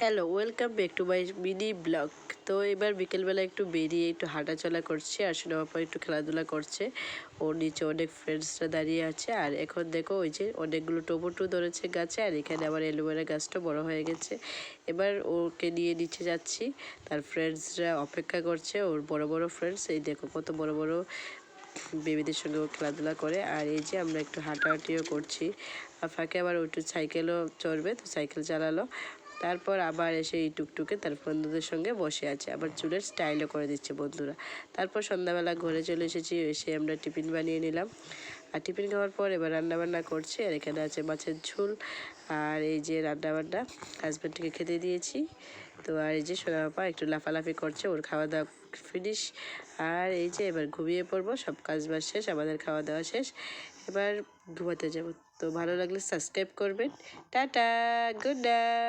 Hello, welcome back to my mini blog. তো এবার বিকেলবেলা একটু বেরিয়ে একটু হাঁটাচলা করছে আর সোনা বাবা একটু খেলাধুলা করছে। ওর নিচে অনেক ফ্রেন্ডসরা দাঁড়িয়ে আছে। আর এখন দেখো ওই যে অনেকগুলো টমেটো ধরেছে গাছে, আর এখানে আবার অ্যালোভেরা গাছটা বড় হয়ে গেছে। এবার ওকে নিয়ে নিচে যাচ্ছি, তার ফ্রেন্ডসরা অপেক্ষা করছে, ওর বড় বড় ফ্রেন্ডস। এই দেখো কত বড় বড় বেবিদের সঙ্গে ও খেলাধুলা করে। আর এই যে আমরা একটু হাঁটাহাঁটিও করছি, আর ফাঁকে আবার ও একটু সাইকেলও চড়বে, তো সাইকেল চালালো। তারপর আবার এসে এই টুকটুকে তার বন্ধুদের সঙ্গে বসে আছে, আবার চুলের স্টাইলও করে দিচ্ছে বন্ধুরা। তারপর সন্ধ্যাবেলা ঘরে চলে এসেছি, এসে আমরা টিফিন বানিয়ে নিলাম। আর টিফিন খাওয়ার পর এবার রান্নাবান্না করছি। আর এখানে আছে মাছের ঝোল, আর এই যে রান্নাবান্না হাজব্যান্ডকে খেতে দিয়েছি। তো আর এই যে সোনা বাবা একটু লাফালাফি করছে, ওর খাওয়া দাওয়া ফিনিশ। আর এই যে এবার ঘুমিয়ে পড়বো, সব কাজ বাজ শেষ, আমাদের খাওয়া দাওয়া শেষ, এবার ঘুমাতে যাব। তো ভালো লাগলে সাবস্ক্রাইব করবেন। Tata, good night.